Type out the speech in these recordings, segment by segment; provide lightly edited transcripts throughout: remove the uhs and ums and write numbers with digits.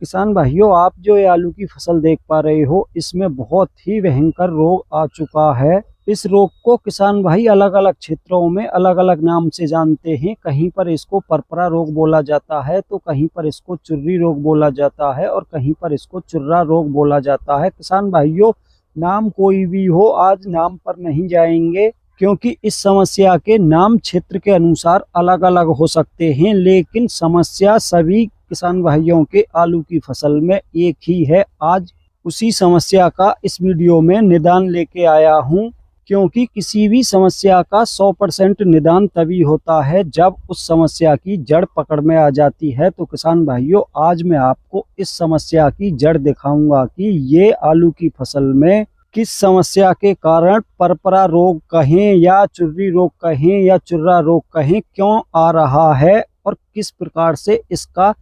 किसान भाइयों, आप जो ये आलू की फसल देख पा रहे हो, इसमें बहुत ही भयंकर रोग आ चुका है। इस रोग को किसान भाई अलग अलग क्षेत्रों में अलग अलग नाम से जानते हैं। कहीं पर इसको परपरा रोग बोला जाता है, तो कहीं पर इसको चुर्री रोग बोला जाता है और कहीं पर इसको चुर्रा रोग बोला जाता है। किसान भाइयों, नाम कोई भी हो, आज नाम पर नहीं जाएंगे, क्योंकि इस समस्या के नाम क्षेत्र के अनुसार अलग अलग हो सकते हैं, लेकिन समस्या सभी किसान भाइयों के आलू की फसल में एक ही है। आज उसी समस्या का इस वीडियो में निदान लेके आया हूं, क्योंकि किसी भी समस्या का 100% निदान तभी होता है जब उस समस्या की जड़ पकड़ में आ जाती है। तो किसान भाइयों, आज मैं आपको इस समस्या की जड़ दिखाऊंगा कि ये आलू की फसल में किस समस्या के कारण परपरा रोग कहें या चुर्री रोग कहें या चुर्रा रोग कहें क्यों आ रहा है और किस प्रकार से इसका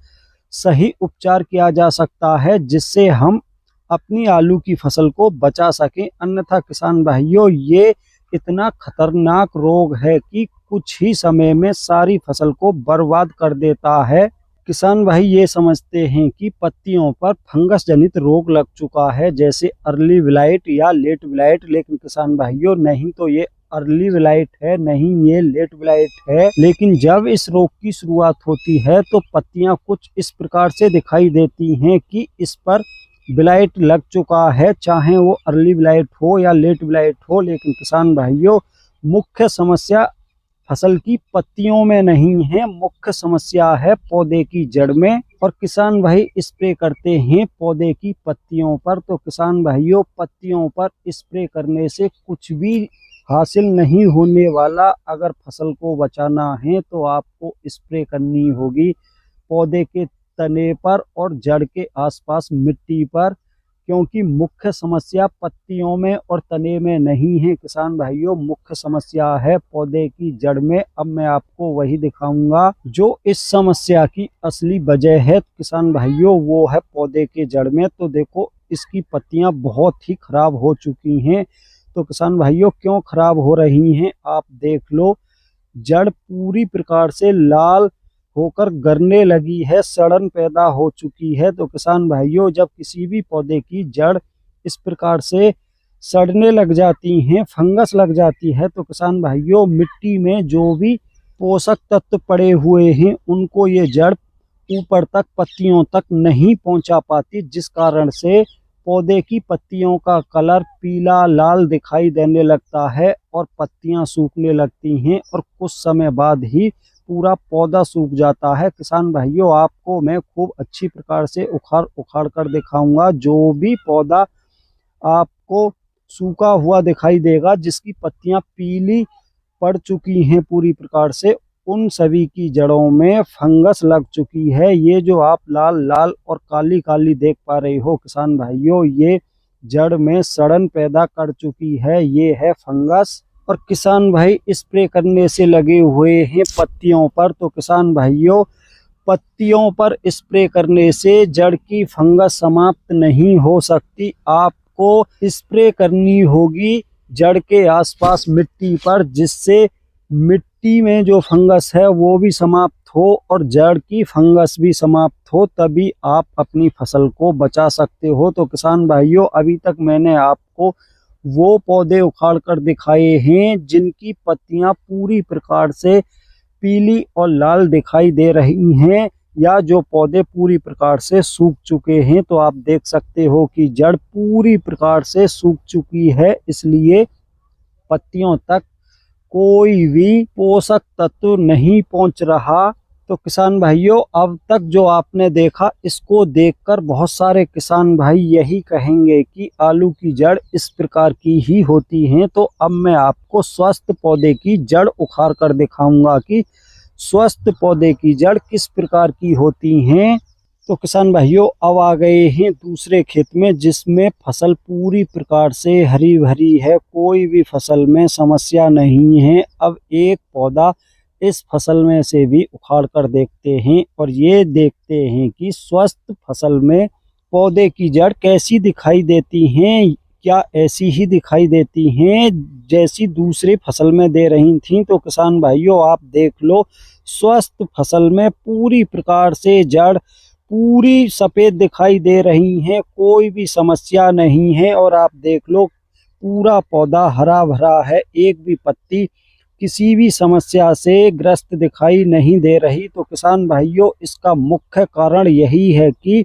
सही उपचार किया जा सकता है, जिससे हम अपनी आलू की फसल को बचा सकें। अन्यथा किसान भाइयों, ये इतना खतरनाक रोग है कि कुछ ही समय में सारी फसल को बर्बाद कर देता है। किसान भाई ये समझते हैं कि पत्तियों पर फंगस जनित रोग लग चुका है, जैसे अर्ली विलाइट या लेट विलाइट, लेकिन किसान भाइयों नहीं तो ये अर्ली विलाइट है, नहीं ये लेट विलाइट है। लेकिन जब इस रोग की शुरुआत होती है तो पत्तियां कुछ इस प्रकार से दिखाई देती हैं कि इस पर विलाइट लग चुका है, चाहे वो अर्ली विलाइट हो या लेट विलाइट हो। लेकिन किसान भाइयों, मुख्य समस्या फसल की पत्तियों में नहीं है, मुख्य समस्या है पौधे की जड़ में। और किसान भाई स्प्रे करते हैं पौधे की पत्तियों पर, तो किसान भाइयों, पत्तियों पर स्प्रे करने से कुछ भी हासिल नहीं होने वाला। अगर फसल को बचाना है तो आपको स्प्रे करनी होगी पौधे के तने पर और जड़ के आसपास मिट्टी पर, क्योंकि मुख्य समस्या पत्तियों में और तने में नहीं है। किसान भाइयों, मुख्य समस्या है पौधे की जड़ में। अब मैं आपको वही दिखाऊंगा जो इस समस्या की असली वजह है। किसान भाइयों, वो है पौधे के जड़ में। तो देखो, इसकी पत्तियां बहुत ही खराब हो चुकी हैं। तो किसान भाइयों, क्यों खराब हो रही हैं आप देख लो। जड़ पूरी प्रकार से लाल होकर गरने लगी है, सड़न पैदा हो चुकी है। तो किसान भाइयों, जब किसी भी पौधे की जड़ इस प्रकार से सड़ने लग जाती हैं, फंगस लग जाती है, तो किसान भाइयों, मिट्टी में जो भी पोषक तत्व पड़े हुए हैं उनको ये जड़ ऊपर तक पत्तियों तक नहीं पहुंचा पाती, जिस कारण से पौधे की पत्तियों का कलर पीला लाल दिखाई देने लगता है और पत्तियां सूखने लगती हैं और कुछ समय बाद ही पूरा पौधा सूख जाता है। किसान भाइयों, आपको मैं खूब अच्छी प्रकार से उखाड़ उखाड़ कर दिखाऊंगा। जो भी पौधा आपको सूखा हुआ दिखाई देगा, जिसकी पत्तियां पीली पड़ चुकी हैं पूरी प्रकार से, उन सभी की जड़ों में फंगस लग चुकी है। ये जो आप लाल लाल और काली काली देख पा रहे हो किसान भाइयों, ये जड़ में सड़न पैदा कर चुकी है, ये है फंगस। और किसान भाई स्प्रे करने से लगे हुए हैं पत्तियों पर। तो किसान भाइयों, पत्तियों पर स्प्रे करने से जड़ की फंगस समाप्त नहीं हो सकती। आपको स्प्रे करनी होगी जड़ के आसपास मिट्टी पर, जिससे मिट्टी में जो फंगस है वो भी समाप्त हो और जड़ की फंगस भी समाप्त हो, तभी आप अपनी फसल को बचा सकते हो। तो किसान भाइयों, अभी तक मैंने आपको वो पौधे उखाड़ कर दिखाए हैं जिनकी पत्तियां पूरी प्रकार से पीली और लाल दिखाई दे रही हैं, या जो पौधे पूरी प्रकार से सूख चुके हैं। तो आप देख सकते हो कि जड़ पूरी प्रकार से सूख चुकी है, इसलिए पत्तियों तक कोई भी पोषक तत्व नहीं पहुंच रहा। तो किसान भाइयों, अब तक जो आपने देखा, इसको देखकर बहुत सारे किसान भाई यही कहेंगे कि आलू की जड़ इस प्रकार की ही होती हैं। तो अब मैं आपको स्वस्थ पौधे की जड़ उखाड़ कर दिखाऊंगा कि स्वस्थ पौधे की जड़ किस प्रकार की होती हैं। तो किसान भाइयों, अब आ गए हैं दूसरे खेत में, जिसमें फसल पूरी प्रकार से हरी भरी है, कोई भी फसल में समस्या नहीं है। अब एक पौधा इस फसल में से भी उखाड़ कर देखते हैं और ये देखते हैं कि स्वस्थ फसल में पौधे की जड़ कैसी दिखाई देती हैं, क्या ऐसी ही दिखाई देती हैं जैसी दूसरी फसल में दे रही थीं। तो किसान भाइयों, आप देख लो, स्वस्थ फसल में पूरी प्रकार से जड़ पूरी सफेद दिखाई दे रही हैं, कोई भी समस्या नहीं है। और आप देख लो पूरा पौधा हरा भरा है, एक भी पत्ती किसी भी समस्या से ग्रस्त दिखाई नहीं दे रही। तो किसान भाइयों, इसका मुख्य कारण यही है कि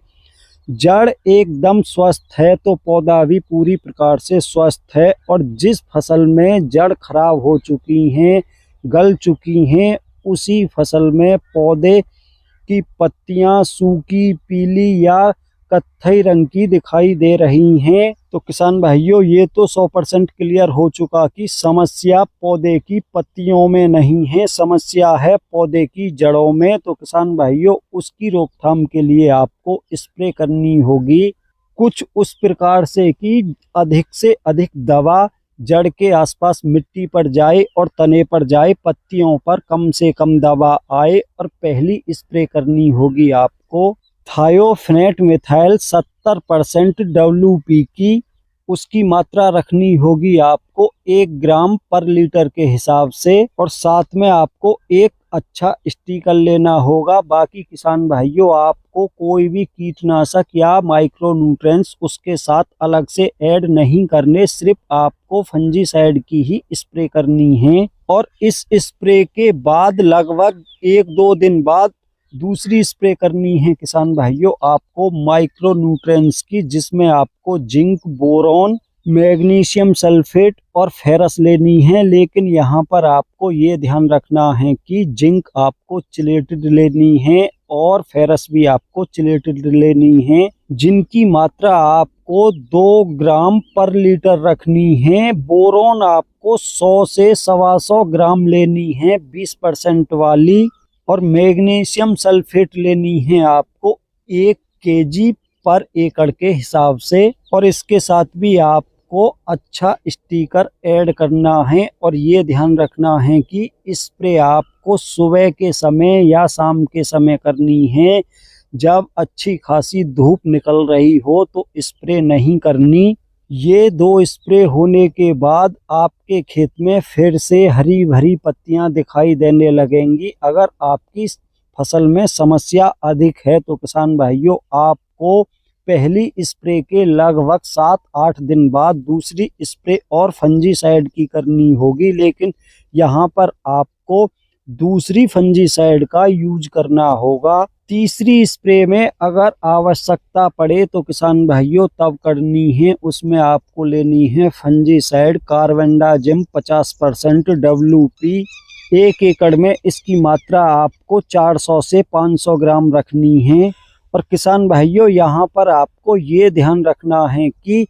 जड़ एकदम स्वस्थ है तो पौधा भी पूरी प्रकार से स्वस्थ है। और जिस फसल में जड़ खराब हो चुकी हैं, गल चुकी हैं, उसी फसल में पौधे की पत्तियां सूखी, पीली या कत्थई रंग की दिखाई दे रही हैं। तो किसान भाइयों, ये तो 100% क्लियर हो चुका कि समस्या पौधे की पत्तियों में नहीं है, समस्या है पौधे की जड़ों में। तो किसान भाइयों, उसकी रोकथाम के लिए आपको स्प्रे करनी होगी कुछ उस प्रकार से कि अधिक से अधिक दवा जड़ के आसपास मिट्टी पर जाए और तने पर जाए, पत्तियों पर कम से कम दवा आए। और पहली स्प्रे करनी होगी आपको थायोफेनेट मिथाइल 70% WP की, उसकी मात्रा रखनी होगी आपको 1 ग्राम पर लीटर के हिसाब से। और साथ में आपको एक अच्छा स्टिकर लेना होगा। बाकी किसान भाइयों, आपको कोई भी कीटनाशक या माइक्रो न्यूट्रिएंट्स उसके साथ अलग से ऐड नहीं करने, सिर्फ आपको फंजीसाइड की ही स्प्रे करनी है। और इस स्प्रे के बाद लगभग 1-2 दिन बाद दूसरी स्प्रे करनी है किसान भाइयों आपको माइक्रो न्यूट्रिएंट्स की, जिसमें आपको जिंक, बोरॉन, मैग्नीशियम सल्फेट और फेरस लेनी है। लेकिन यहाँ पर आपको ये ध्यान रखना है कि जिंक आपको चिलेटेड लेनी है और फेरस भी आपको चिलेटेड लेनी है, जिनकी मात्रा आपको 2 ग्राम पर लीटर रखनी है। बोरॉन आपको 100 से 125 ग्राम लेनी है 20% वाली। और मैग्नीशियम सल्फेट लेनी है आपको 1 kg पर एकड़ के हिसाब से। और इसके साथ भी आपको अच्छा स्टिकर ऐड करना है। और ये ध्यान रखना है कि स्प्रे आपको सुबह के समय या शाम के समय करनी है। जब अच्छी खासी धूप निकल रही हो तो स्प्रे नहीं करनी। ये 2 स्प्रे होने के बाद आपके खेत में फिर से हरी भरी पत्तियां दिखाई देने लगेंगी। अगर आपकी फसल में समस्या अधिक है तो किसान भाइयों, आपको पहली स्प्रे के लगभग 7-8 दिन बाद दूसरी स्प्रे और फंजीसाइड की करनी होगी। लेकिन यहाँ पर आपको दूसरी फंजीसाइड का यूज करना होगा। तीसरी स्प्रे में अगर आवश्यकता पड़े तो किसान भाइयों तब करनी है। उसमें आपको लेनी है फंजीसाइड कार्बेंडाजिम 50% WP। 1 एकड़ में इसकी मात्रा आपको 400 से 500 ग्राम रखनी है। और किसान भाइयों, यहाँ पर आपको ये ध्यान रखना है कि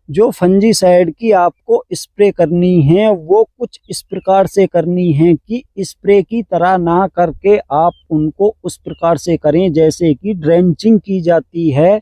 जो फंजीसाइड की आपको स्प्रे करनी है वो कुछ इस प्रकार से करनी है कि स्प्रे की तरह ना करके आप उनको उस प्रकार से करें जैसे कि ड्रेंचिंग की जाती है।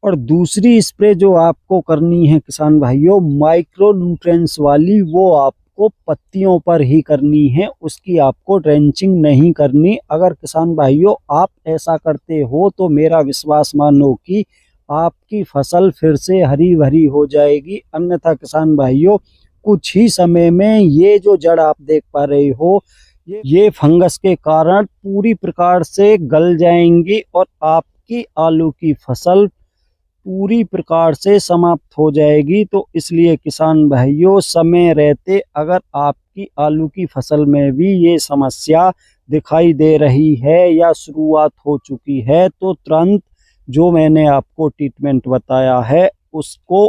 और दूसरी स्प्रे जो आपको करनी है किसान भाइयों माइक्रो न्यूट्रिएंट्स वाली, वो आपको पत्तियों पर ही करनी है, उसकी आपको ड्रेंचिंग नहीं करनी। अगर किसान भाइयों आप ऐसा करते हो तो मेरा विश्वास मानो कि आपकी फसल फिर से हरी भरी हो जाएगी। अन्यथा किसान भाइयों, कुछ ही समय में ये जो जड़ आप देख पा रहे हो ये फंगस के कारण पूरी प्रकार से गल जाएंगी और आपकी आलू की फसल पूरी प्रकार से समाप्त हो जाएगी। तो इसलिए किसान भाइयों, समय रहते अगर आपकी आलू की फसल में भी ये समस्या दिखाई दे रही है या शुरुआत हो चुकी है तो तुरंत जो मैंने आपको ट्रीटमेंट बताया है उसको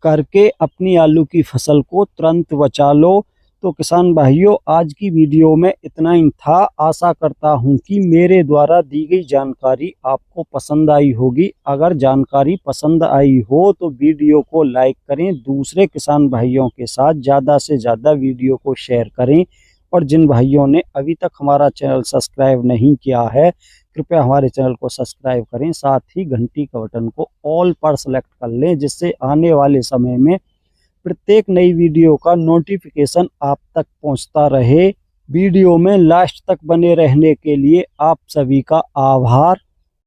करके अपनी आलू की फसल को तुरंत बचा लो। तो किसान भाइयों, आज की वीडियो में इतना ही था। आशा करता हूं कि मेरे द्वारा दी गई जानकारी आपको पसंद आई होगी। अगर जानकारी पसंद आई हो तो वीडियो को लाइक करें, दूसरे किसान भाइयों के साथ ज़्यादा से ज़्यादा वीडियो को शेयर करें। और जिन भाइयों ने अभी तक हमारा चैनल सब्सक्राइब नहीं किया है, कृपया हमारे चैनल को सब्सक्राइब करें, साथ ही घंटी का बटन को ऑल पर सेलेक्ट कर लें, जिससे आने वाले समय में प्रत्येक नई वीडियो का नोटिफिकेशन आप तक पहुंचता रहे। वीडियो में लास्ट तक बने रहने के लिए आप सभी का आभार।